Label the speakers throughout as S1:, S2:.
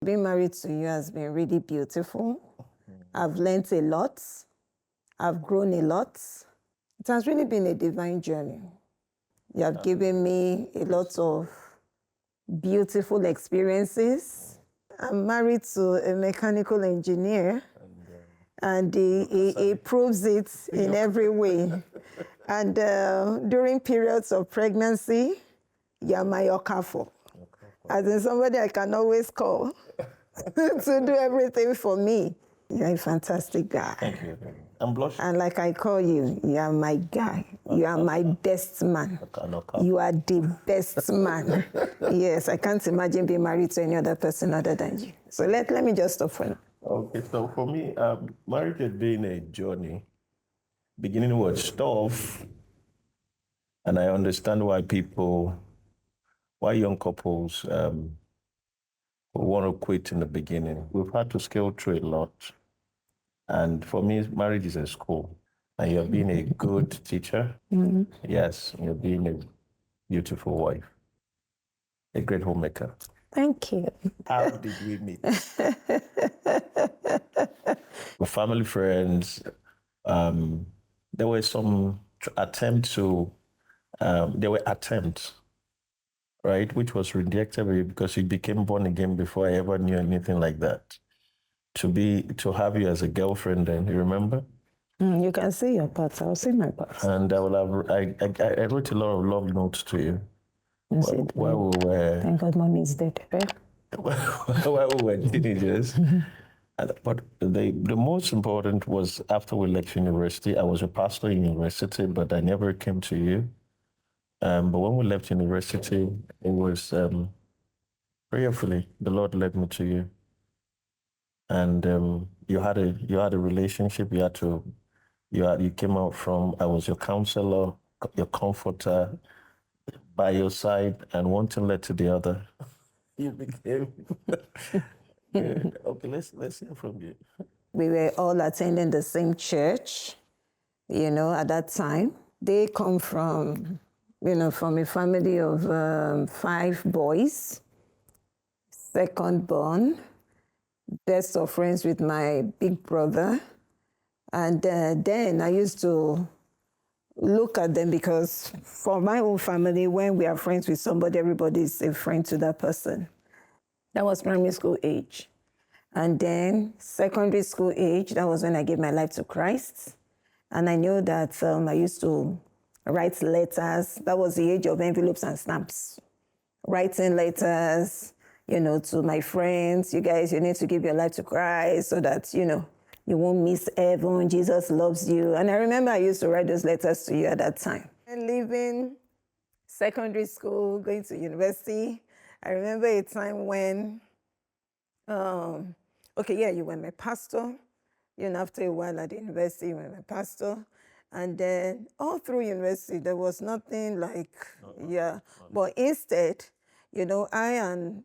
S1: Being married to you has been really beautiful. I've learned a lot. I've grown a lot. It has really been a divine journey. You have given me a lot of beautiful experiences. I'm married to a mechanical engineer, and he proves it in every way. And during periods of pregnancy, you're my Okafor. As in somebody I can always call to do everything for me. You're a fantastic guy.
S2: Thank you. I'm blushing.
S1: And like I call you, you are my guy. You are my best man. You are the best man. Yes, I can't imagine being married to any other person other than you. So let me just stop for now.
S2: Okay, so for me, marriage has been a journey. Beginning was tough, and I understand why young couples want to quit in the beginning. We've had to scale through a lot. And for me, marriage is a school. And you're being a good teacher. Mm-hmm. Yes, you're being a beautiful wife, a great homemaker.
S1: Thank you.
S2: How did we meet? With family, friends. There were some attempts, right, which was rejected because you became born again before I ever knew anything like that. To have you as a girlfriend, then you remember?
S1: You can see your parts. I'll see my parts.
S2: And I wrote a lot of love notes to you. While we were.
S1: Thank God, mommy is dead. Right?
S2: While we were teenagers. But the most important was after we left university. I was a pastor in university, but I never came to you. But when we left university, it was prayerfully the Lord led me to you. And you had a relationship. You came out from. I was your counselor, your comforter, by your side, and one thing led to the other. You became. Okay, let's hear from you.
S1: We were all attending the same church, at that time. They come from a family of 5 boys, second born, best of friends with my big brother. And then I used to look at them because for my own family, when we are friends with somebody, everybody is a friend to that person. That was primary school age. And then secondary school age, that was when I gave my life to Christ. And I knew that I used to write letters. That was the age of envelopes and stamps. Writing letters, to my friends. You guys, you need to give your life to Christ so that, you won't miss heaven. Jesus loves you. And I remember I used to write those letters to you at that time. And leaving secondary school, going to university, I remember a time when, you were my pastor. After a while at the university, you were my pastor. And then all through university, there was nothing like, But instead, I and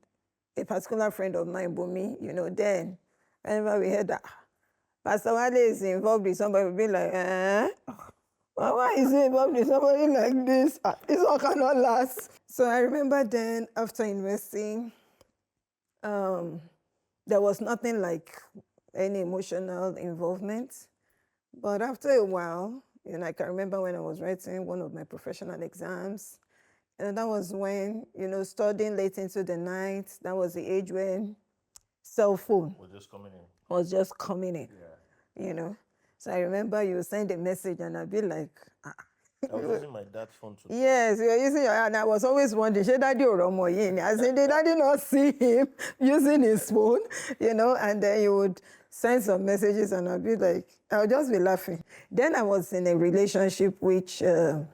S1: a particular friend of mine, Bumi, then whenever we heard that Pastor Wale is involved with somebody, we'll be like, why is he involved with somebody like this? This all cannot last. So I remember then after university, there was nothing like any emotional involvement. But after a while, I can remember when I was writing one of my professional exams, and that was when, studying late into the night, that was the age when cell phone was just coming in. Yeah. So I remember you send a message and I'd be like,
S2: I was using my dad's phone too.
S1: Yes, you were using your, and I was always wondering, should Daddy or as in, did Daddy not see him using his phone? And then you would send some messages and I'd be like, I would just be laughing. Then I was in a relationship which I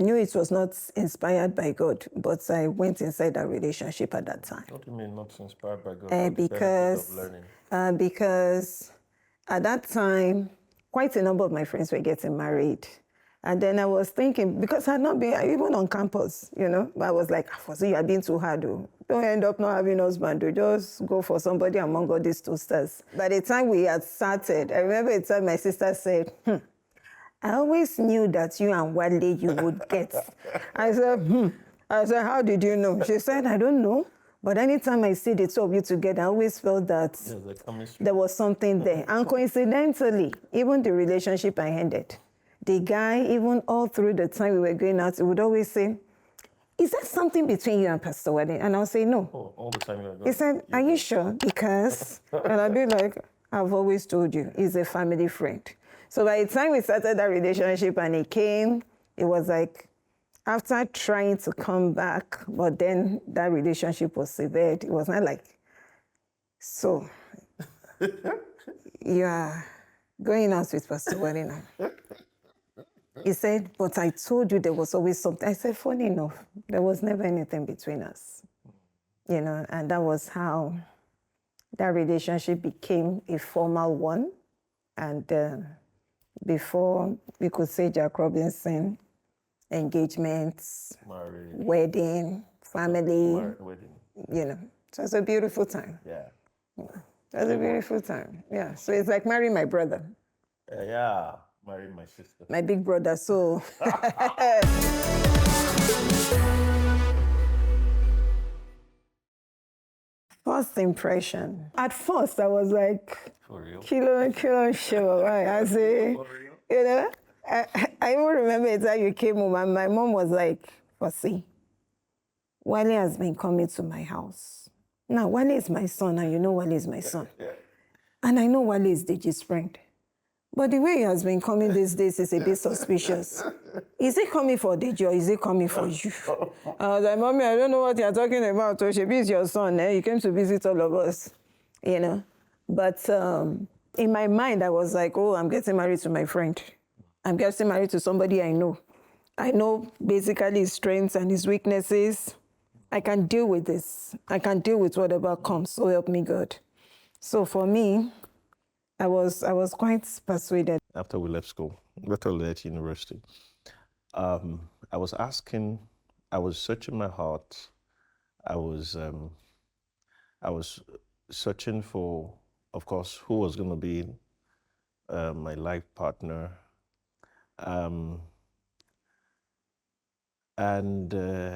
S1: knew it was not inspired by God, but I went inside that relationship at that time.
S2: What do you mean not inspired by God?
S1: Because at that time, quite a number of my friends were getting married. And then I was thinking, because I had not been, even on campus, but I was like, you are being too hard. Don't end up not having a husband. Just go for somebody among all these 2 stars. By the time we had started, I remember the time my sister said, I always knew that you and Wale you would get. I said, how did you know? She said, I don't know. But anytime I see the two of you together, I always felt that there was something there. And coincidentally, even the relationship I ended, the guy, even all through the time we were going out, he would always say, is there something between you and Pastor Wade? And I'll say, no.
S2: Oh, all the time you were going.
S1: He said, are you sure? Because, and I'd be like, I've always told you, he's a family friend. So by the time we started that relationship and he came, it was like, after trying to come back, but then that relationship was severed. It was not like, so you are going out with Pastor Wade now. He said, but I told you there was always something. I said, funny enough, there was never anything between us. You know, and that was how that relationship became a formal one. And before we could say Jack Robinson, engagements,
S2: Marriage.
S1: wedding, family,
S2: Wedding.
S1: you know. So it's a beautiful time.
S2: Yeah.
S1: It was a beautiful time. Yeah. So it's like marrying my brother,
S2: Yeah. Married my sister.
S1: my big brother. So first impression. At first, I was like,
S2: For real?
S1: kilo, sure. Right? I say, you know, I even remember a time you came home and my mom was like, Fossey, Wale has been coming to my house. Now, Wale is my son, and you know Wale is my son.
S2: Yeah.
S1: And I know Wale is Deji's friend. But the way he has been coming these days is a bit suspicious. Is he coming for Deji or is he coming for you? I was like, Mommy, I don't know what you're talking about. Oshebi is your son. Eh? He came to visit all of us, you know. But in my mind, I was like, oh, I'm getting married to my friend. I'm getting married to somebody I know. I know basically his strengths and his weaknesses. I can deal with this. I can deal with whatever comes. So help me God. So for me, I was quite persuaded.
S2: After we left school, after we left university, I was searching my heart. I was searching for, of course, who was going to be my life partner. And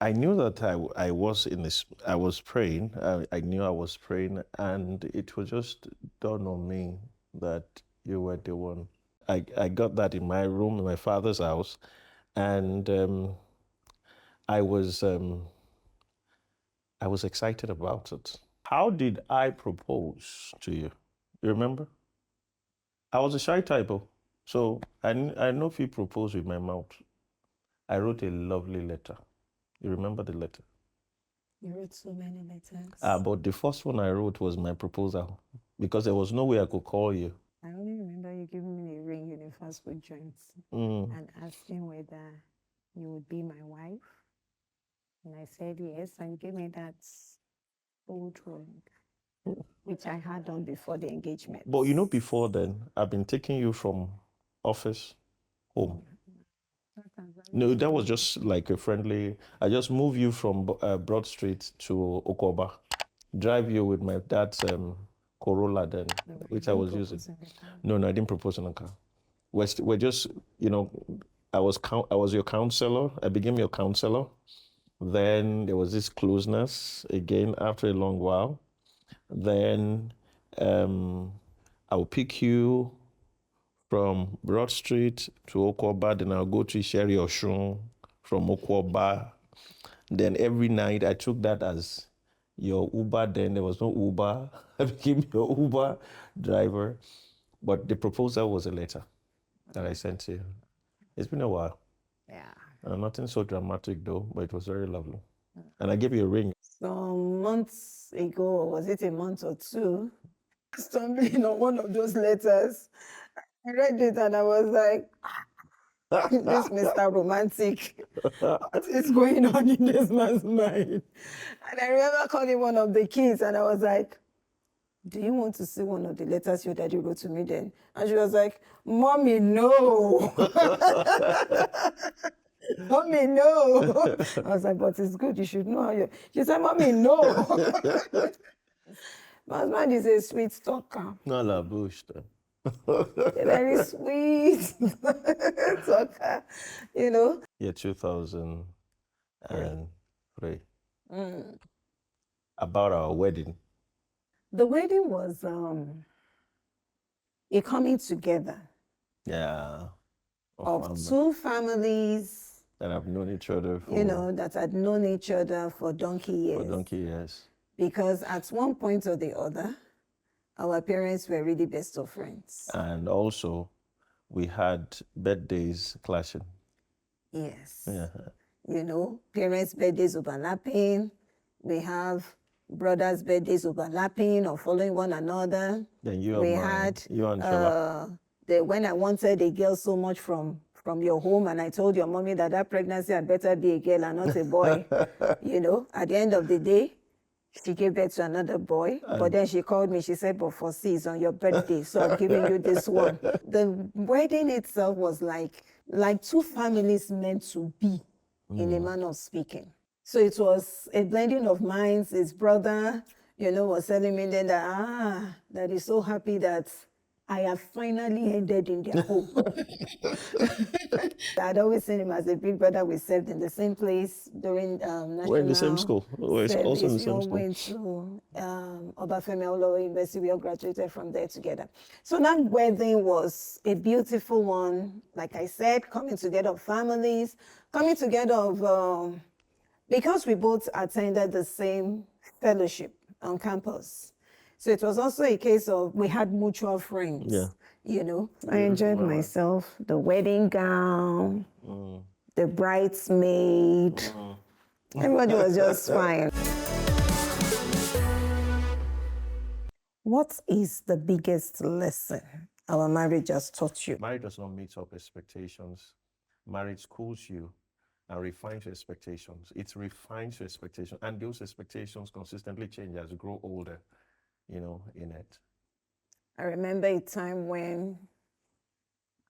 S2: I knew that I was in this, I was praying. I knew I was praying, and it was just dawned on me that you were the one. I got that in my room, in my father's house, and I was excited about it. How did I propose to you? You remember? I was a shy type, so I know if you propose with my mouth. I wrote a lovely letter. You remember the letter?
S1: You wrote so many letters.
S2: But the first one I wrote was my proposal, because there was no way I could call you.
S1: I only remember you giving me a ring in the fast food joints and asking whether you would be my wife. And I said yes, and you gave me that old ring, which I had on before the engagement.
S2: But you know, before then, I've been taking you from office home. No, that was just like a friendly. I just moved you from Broad Street to Okoba, drive you with my dad's Corolla then, which I was using. No, I didn't propose in a car. We're just, you know, I was your counselor. I became your counselor. Then there was this closeness again after a long while. Then I'll pick you from Broad Street to Okoba, then I'll go to Sherry Oshun from Okoba. Then every night I took that as your Uber. Then there was no Uber. I became your Uber driver. But the proposal was a letter that I sent to you. It's been a while.
S1: Yeah.
S2: Nothing so dramatic though, but it was very lovely. And I gave you a ring.
S1: Some months ago, was it a month or two, stumbling on one of those letters, I read it and I was like, this Mr. Romantic, what is going on in this man's mind? And I remember calling one of the kids and I was like, do you want to see one of the letters your daddy wrote to me then? And she was like, Mommy, no. Mommy, no. I was like, but it's good. You should know how you... She said, Mommy, no. My husband is a sweet talker.
S2: Not la bouche, though.
S1: A very sweet talker, you know.
S2: Yeah, 2003. about our wedding?
S1: The wedding was a coming together
S2: Yeah.
S1: of two families,
S2: that have known each other for,
S1: you know, that had known each other for donkey years. Because at one point or the other, our parents were really best of friends.
S2: And also, we had birthdays clashing.
S1: Yes.
S2: Yeah.
S1: You know, parents' birthdays overlapping. We have brothers' birthdays overlapping or following one another.
S2: Then you
S1: We
S2: and
S1: had
S2: you and Shola.
S1: when I wanted a girl so much from your home, and I told your mommy that that pregnancy had better be a girl and not a boy. You know, at the end of the day, she gave birth to another boy, but then she called me. She said, "But for C, it's on your birthday, so I'm giving you this one." The wedding itself was like two families meant to be, in a manner of speaking. So it was a blending of minds. His brother, you know, was telling me then that he's so happy that I have finally ended in their home. I'd always seen him as a big brother. We served in the same place during national.
S2: We're in the same school. We're also in the same
S1: We all
S2: school.
S1: went to Obafemi Awolowo University. We all graduated from there together. So that wedding was a beautiful one. Like I said, coming together of families, coming together of because we both attended the same fellowship on campus. So it was also a case of we had mutual friends.
S2: Yeah.
S1: You know, I enjoyed myself. The wedding gown, the bridesmaid. Everybody was just fine. What is the biggest lesson our marriage has taught you?
S2: Marriage does not meet up expectations. Marriage schools you and refines your expectations. It refines your expectations, and those expectations consistently change as you grow older, you know, in it.
S1: I remember a time when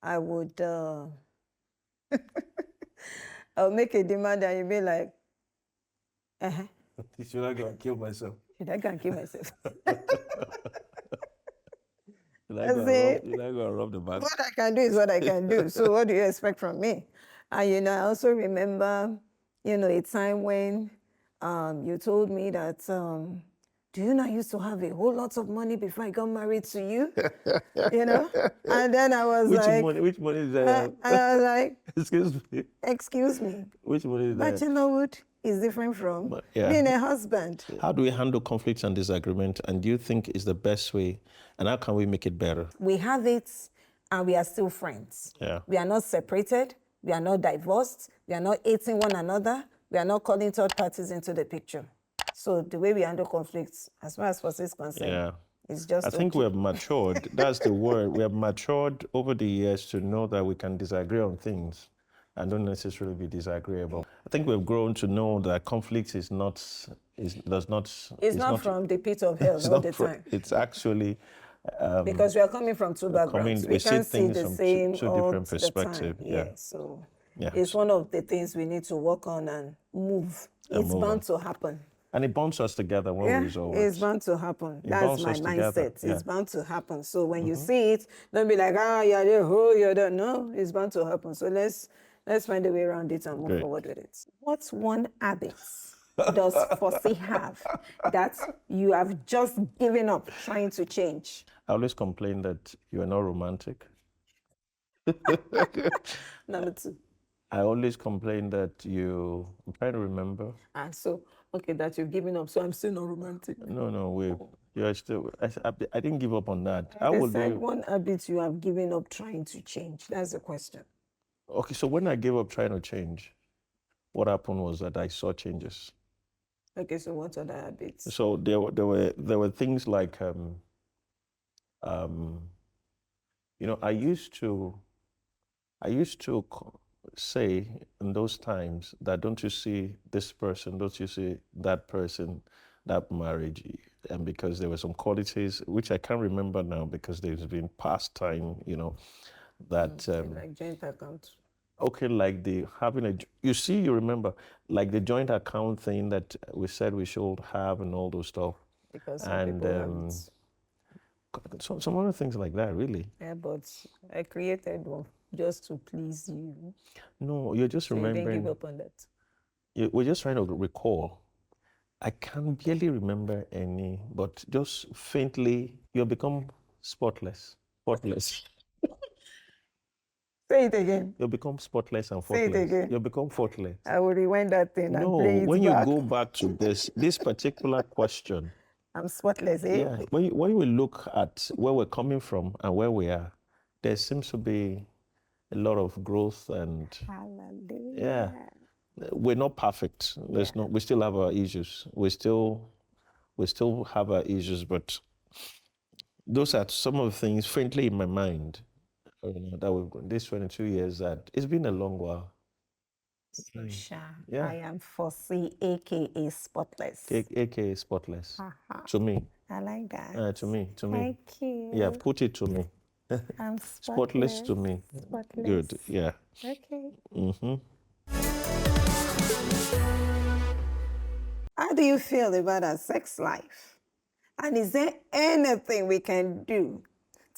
S1: I would I'll make a demand and you'd be like,
S2: Should I go and kill myself?
S1: should I go and kill myself?
S2: Should I go and rob the bank?
S1: What I can do is what I can do. So what do you expect from me? And, you know, I also remember, you know, a time when you told me that, do you know I used to have a whole lot of money before I got married to you? You know? And then I was
S2: Which money is that?
S1: and I was like,
S2: Excuse me.
S1: Which money is
S2: that?
S1: Bachelorhood is different from being a husband.
S2: How do we handle conflicts and disagreement? And do you think is the best way? And how can we make it better?
S1: We have it and we are still friends.
S2: Yeah.
S1: We are not separated. We are not divorced. We are not hating one another. We are not calling third parties into the picture. So the way we handle conflicts, as far as is concerned, is just
S2: I think we have matured. That's the word. We have matured over the years to know that we can disagree on things and don't necessarily be disagreeable. I think we've grown to know that conflict is not
S1: from the pit of hell all the time.
S2: It's actually
S1: because we are coming from two backgrounds. We can't see the same
S2: two different perspectives.
S1: So it's one of the things we need to work on and move. It's bound to happen.
S2: And it bonds us together when we resolve it.
S1: It's bound to happen. That's my mindset. It's bound to happen. So when you see it, don't be like, you're there, you're there. No, it's bound to happen. So let's find a way around it and move forward with it. What's one habit does Fossey have that you have just given up trying to change?
S2: I always complain that you are not romantic.
S1: Number two.
S2: I always complain that I'm trying to remember.
S1: That you've given up, so I'm still not romantic.
S2: No, you're still, I didn't give up on that.
S1: One habit you have given up trying to change. That's the question.
S2: Okay, so when I gave up trying to change, what happened was that I saw changes.
S1: Okay, so what other habits?
S2: So there were things like, you know, I used to say in those times that don't you see this person, don't you see that person, that marriage, and because there were some qualities which I can't remember now because there's been past time, you know, that
S1: like joint account.
S2: Okay, like you remember, like the joint account thing that we said we should have and all those stuff.
S1: Because some
S2: some other things like that, really.
S1: Yeah, but I created one just to please you.
S2: No, you're just remembering.
S1: You didn't give up on that.
S2: We're just trying to recall. I can barely remember any, but just faintly, you become spotless. Spotless.
S1: Say it again.
S2: You become spotless and
S1: Say it
S2: faultless.
S1: again.
S2: You become faultless.
S1: I will rewind that thing and
S2: No,
S1: play it
S2: when you
S1: back.
S2: go back to this particular question,
S1: I'm spotless, eh?
S2: yeah, when we look at where we're coming from and where we are, there seems to be a lot of growth and
S1: Hallelujah.
S2: yeah, we're not perfect. There's no, we still have our issues. We still have our issues, but those are some of the things faintly in my mind. That we've gone this 22 years. That it's been a long while. Yeah.
S1: I am Fossey, aka Spotless.
S2: AKA spotless. To me.
S1: I like that.
S2: To me.
S1: Thank you.
S2: Yeah, put it to me.
S1: I'm
S2: Spotless to me.
S1: Spotless.
S2: Good. Yeah.
S1: Okay.
S2: Mm-hmm.
S1: How do you feel about our sex life? And is there anything we can do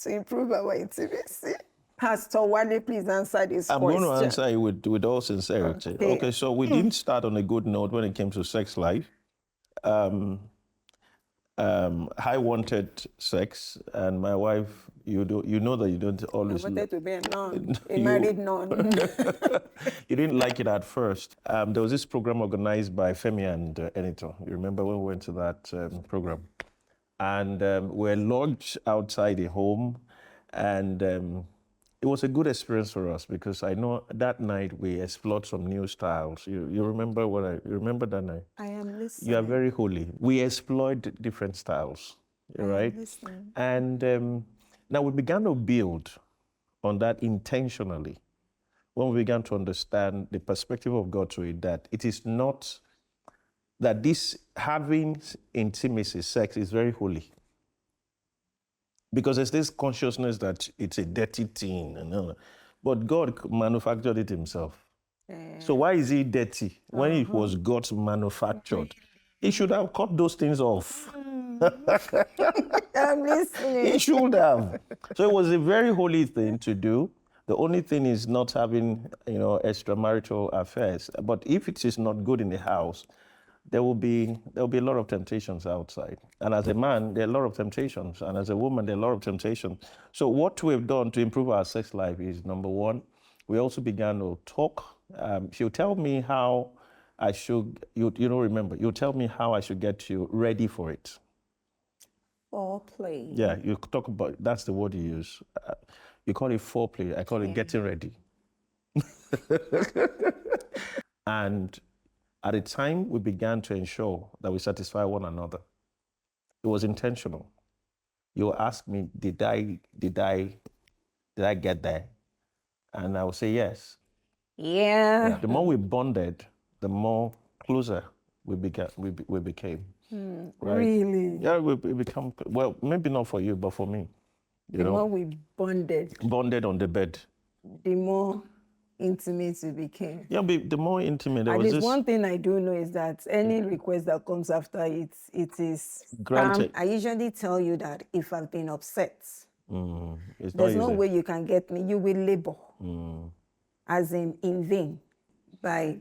S1: to improve our intimacy? Pastor Wale, please answer this question.
S2: I'm going to answer you with all sincerity. Okay, so we didn't start on a good note when it came to sex life. I wanted sex, and my wife, you know that you don't always.
S1: I wanted to be a nun, a married nun.
S2: You didn't like it at first. There was this program organized by Femi and Enito. You remember when we went to that program? And we're lodged outside a home, and it was a good experience for us because I know that night we explored some new styles. You remember you remember that night?
S1: I am listening.
S2: You are very holy. We explored different styles, right?
S1: I am listening.
S2: And now we began to build on that intentionally when we began to understand the perspective of God to it, that it is not that this having intimacy, sex, is very holy. Because there's this consciousness that it's a dirty thing. But God manufactured it himself. So why is it dirty? When it was God's manufactured, he should have cut those things off.
S1: I'm listening.
S2: He should have. So it was a very holy thing to do. The only thing is not having, extramarital affairs. But if it is not good in the house, there will be a lot of temptations outside. And as a man, there are a lot of temptations. And as a woman, there are a lot of temptations. So what we've done to improve our sex life is, number one, we also began to talk. She'll tell me how I should, remember, you'll tell me how I should get you ready for it.
S1: Foreplay.
S2: Yeah, you talk about, that's the word you use. You call it foreplay. I call it getting ready. And at the time, we began to ensure that we satisfy one another. It was intentional. You'll ask me, did I get there? And I will say yes.
S1: Yeah.
S2: The more we bonded, the more closer we became. Right?
S1: Really?
S2: Yeah, we become, well, maybe not for you, but for me.
S1: The more we bonded.
S2: Bonded on the bed.
S1: The more intimate we became.
S2: Yeah, the more intimate.
S1: At least one thing I do know is that any request that comes after it is
S2: granted.
S1: I usually tell you that if I've been upset,
S2: there's
S1: no way you can get me. You will labor, as in vain, by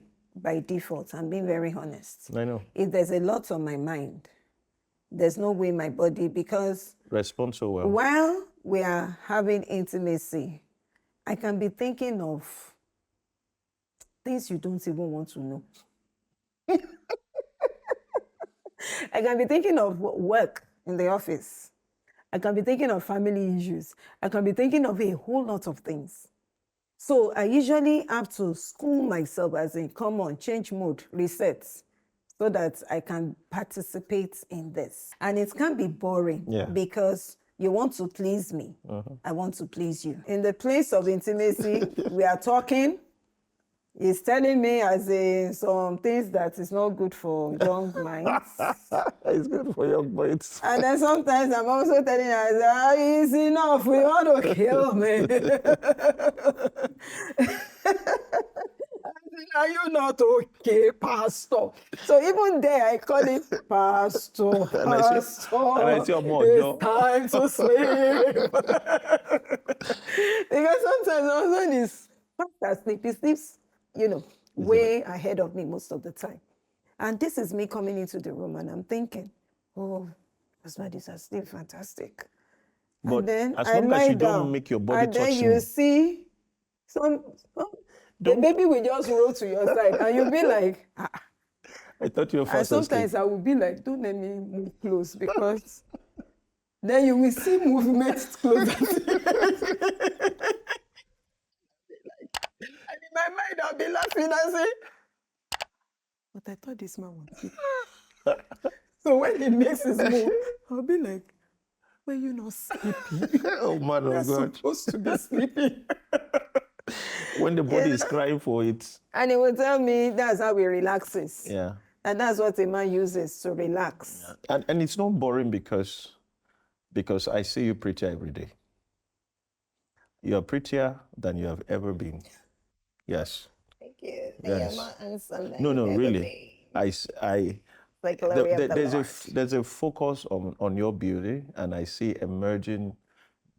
S1: default. I'm being very honest.
S2: I know.
S1: If there's a lot on my mind, there's no way my body, because
S2: respond so well.
S1: While we are having intimacy, I can be thinking of things you don't even want to know. I can be thinking of work in the office. I can be thinking of family issues. I can be thinking of a whole lot of things. So I usually have to school myself, as in, come on, change mode, reset, so that I can participate in this. And it can be boring because you want to please me. I want to please you. In the place of intimacy, we are talking. He's telling me as in some things that is not good for young minds.
S2: It's good for young minds.
S1: And then sometimes I'm also telling her, it's enough, we want to kill me. Are you not okay, Pastor? So even there, I call it Pastor.
S2: And I see
S1: it's time to sleep. Because sometimes my husband is fast asleep. He sleeps, way ahead of me most of the time. And this is me coming into the room and I'm thinking, oh, husband are still fantastic.
S2: But
S1: and then
S2: as
S1: I
S2: long as
S1: lie
S2: you don't
S1: down,
S2: make your body
S1: and then
S2: touch
S1: you
S2: me,
S1: see the
S2: Don't-
S1: baby will just roll to your side and you'll be like, ah.
S2: I thought you were
S1: And
S2: fast
S1: sometimes
S2: asleep.
S1: I will be like, don't let me move close because then you will see movements closer. And in my mind, I'll be laughing and say, but I thought this man was sleeping. So when he makes his move, I'll be like, were you not sleeping?
S2: Oh, man
S1: You're
S2: of God.
S1: supposed to be sleeping.
S2: When the body is crying for it.
S1: And he will tell me that's how he relaxes.
S2: Yeah.
S1: And that's what a man uses to relax.
S2: Yeah. And it's not boring because I see you prettier every day. You're prettier than you have ever been. Yes.
S1: Thank you.
S2: Yes.
S1: I am handsome.
S2: No, really.
S1: Like glory of the
S2: there's
S1: Lord.
S2: there's a focus on your beauty, and I see emerging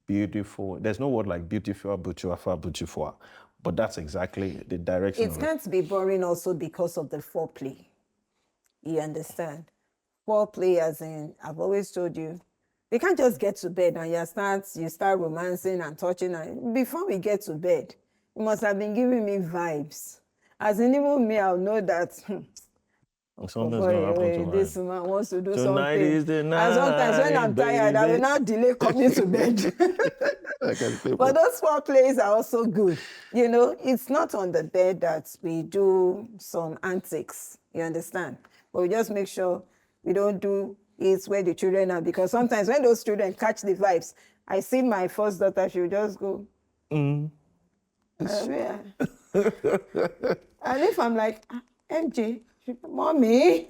S2: beautiful. There's no word like beautiful, beautiful, but that's exactly the direction
S1: It
S2: of it.
S1: can't be boring also because of the foreplay. You understand? Foreplay, as in, I've always told you, we can't just get to bed and you start romancing and touching. And before we get to bed, you must have been giving me vibes. As in, even me, I'll know that
S2: Something's gonna happen tonight.
S1: this man wants to do
S2: Tonight
S1: something.
S2: is the night,
S1: And sometimes when I'm tired, I will now delay coming to bed. But those foreplays are also good. You know, it's not on the bed that we do some antics. You understand? But we just make sure we don't do it where the children are. Because sometimes when those children catch the vibes, I see my first daughter, she will just go. Yeah. And if I'm like, MJ, mommy,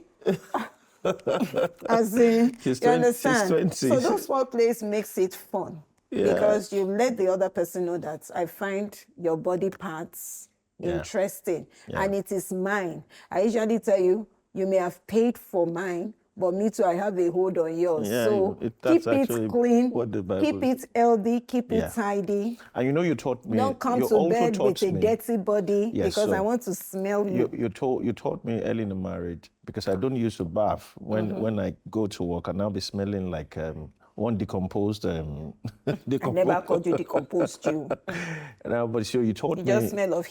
S1: as in,
S2: She's
S1: you
S2: 20,
S1: understand?
S2: she's 20.
S1: So those foreplays makes it fun.
S2: Yeah.
S1: Because you let the other person know that I find your body parts interesting.
S2: Yeah.
S1: And it is mine. I usually tell you, you may have paid for mine, but me too, I have a hold on yours.
S2: Yeah,
S1: So
S2: that's
S1: keep it
S2: actually
S1: clean,
S2: what the Bible
S1: keep it healthy, keep
S2: Yeah.
S1: it tidy.
S2: And you know, you taught me.
S1: Don't come
S2: you
S1: to
S2: also
S1: bed with
S2: taught
S1: a
S2: me,
S1: dirty body
S2: Yes,
S1: because
S2: so
S1: I want to smell you.
S2: You taught me early in the marriage because I don't use to bath when I go to work, and I'll be smelling like one decomposed.
S1: I never called you decomposed, you.
S2: But so you taught
S1: You
S2: me.
S1: just smell of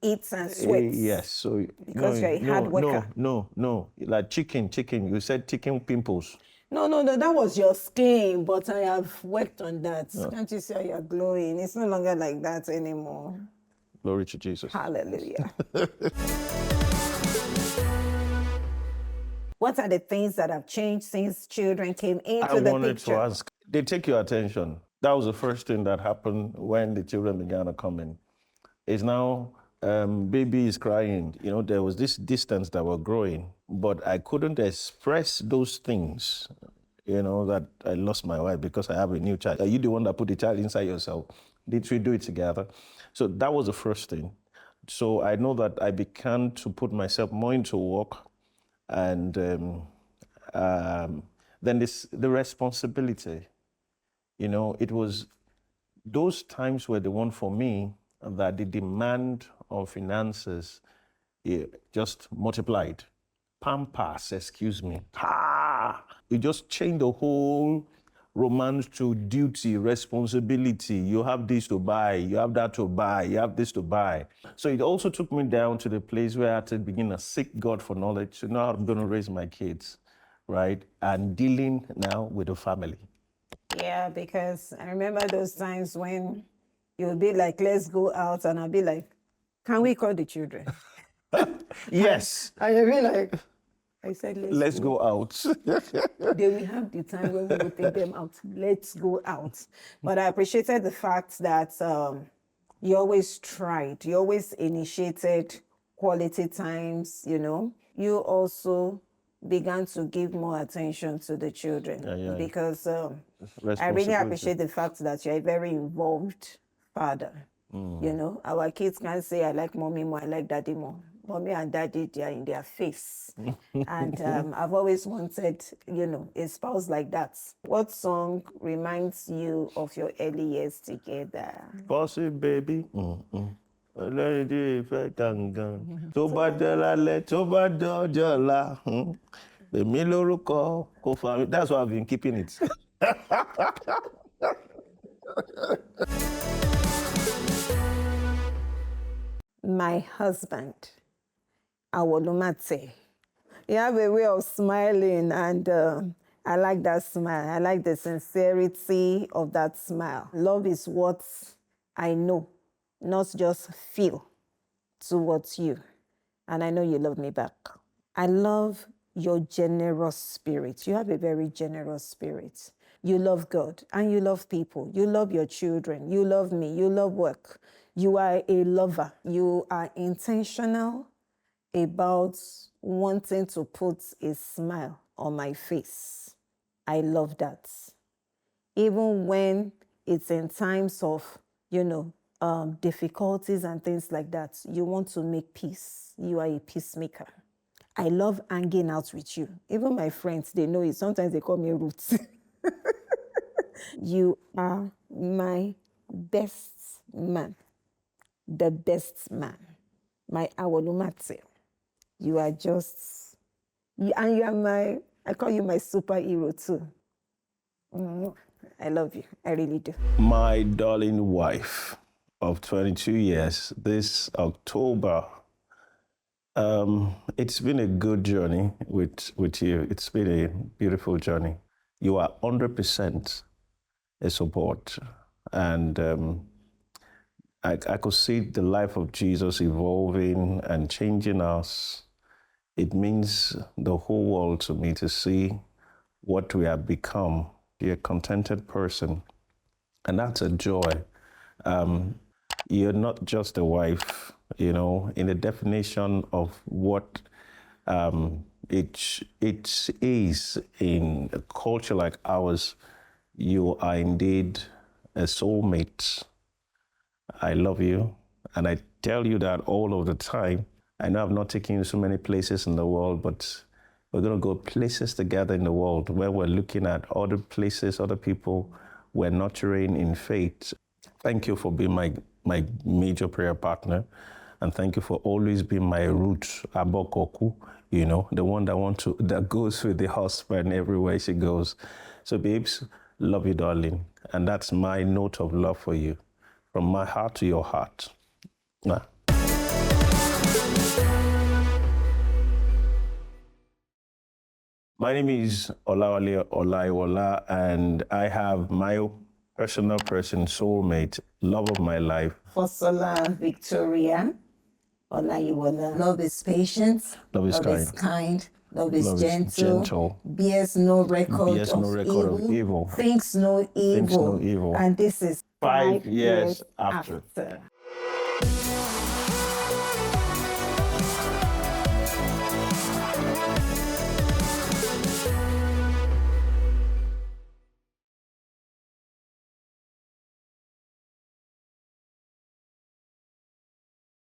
S1: heat and sweat.
S2: Yes, so
S1: Because you're a hard worker.
S2: No, like chicken. You said chicken pimples.
S1: No, that was your skin, but I have worked on that. Can't you see how you're glowing? It's no longer like that anymore.
S2: Glory to Jesus.
S1: Hallelujah. What are the things that have changed since children came into
S2: I
S1: the
S2: wanted
S1: picture?
S2: to ask, they take your attention. That was the first thing that happened when the children began to come in. It's now, baby is crying. You know, there was this distance that were growing, but I couldn't express those things, you know, that I lost my wife because I have a new child. Are you the one that put the child inside yourself? Did we do it together? So that was the first thing. So I know that I began to put myself more into work, and then the responsibility. You know, it was those times were the one for me that the demand of finances just multiplied. Pampas, excuse me. It just changed the whole romance to duty, responsibility. You have this to buy, you have that to buy, you have this to buy. So it also took me down to the place where I had to begin to seek God for knowledge to know how I'm going to raise my kids, right? And dealing now with the family.
S1: Yeah, because I remember those times when you'll be like, let's go out, and I'll be like, can we call the children?
S2: Yes.
S1: And you'll be like, I said,
S2: Let's go out.
S1: They will have the time when we will take them out. Let's go out. But I appreciated the fact that you always tried. You always initiated quality times, you know. You also began to give more attention to the children because I really appreciate the fact that you're a very involved father. You know, our kids can't say, I like mommy more, I like daddy more. Mommy and daddy, they are in their face. And I've always wanted, you know, a spouse like that. What song reminds you of your early years together?
S2: Bossy baby. Olórídé ìfẹ́ gangan. Tó bá jẹ́ lálẹ́, tó bá dọ́jọ́ ọ̀la. Èmi lórúkọ kò fà mí. That's why I've been keeping it.
S1: My husband, Awolumate. You have a way of smiling, and I like that smile. I like the sincerity of that smile. Love is what I know, not just feel towards you. And I know you love me back. I love your generous spirit. You have a very generous spirit. You love God and you love people. You love your children. You love me. You love work. You are a lover. You are intentional about wanting to put a smile on my face. I love that. Even when it's in times of, difficulties and things like that, you want to make peace. You are a peacemaker. I love hanging out with you. Even my friends, they know it. Sometimes they call me Roots. You are my best man. The best man. My Awolumate. You are just, and you are I call you my superhero too. I love you. I really do.
S2: My darling wife of 22 years, this October, it's been a good journey with you. It's been a beautiful journey. You are 100% a support. And I could see the life of Jesus evolving and changing us. It means the whole world to me to see what we have become. You're a contented person, and that's a joy. You're not just a wife, in the definition of what it is in a culture like ours. You are indeed a soulmate. I love you, and I tell you that all of the time. I know I've not taken you to so many places in the world, but we're going to go places together in the world where we're looking at other places, other people we're nurturing in faith. Thank you for being my major prayer partner, and thank you for always being my root, Abokoku, the one that goes with the husband everywhere she goes. So babes, love you, darling. And that's my note of love for you, from my heart to your heart. Nah. My name is Olawale Olaiwola, and I have my personal person, soulmate, love of my life.
S1: Fosola Victoria Olaiwola. Love is patient.
S2: Love is
S1: kind. Love is gentle. Bears no record of evil. Thinks no evil. And this is 5 years after.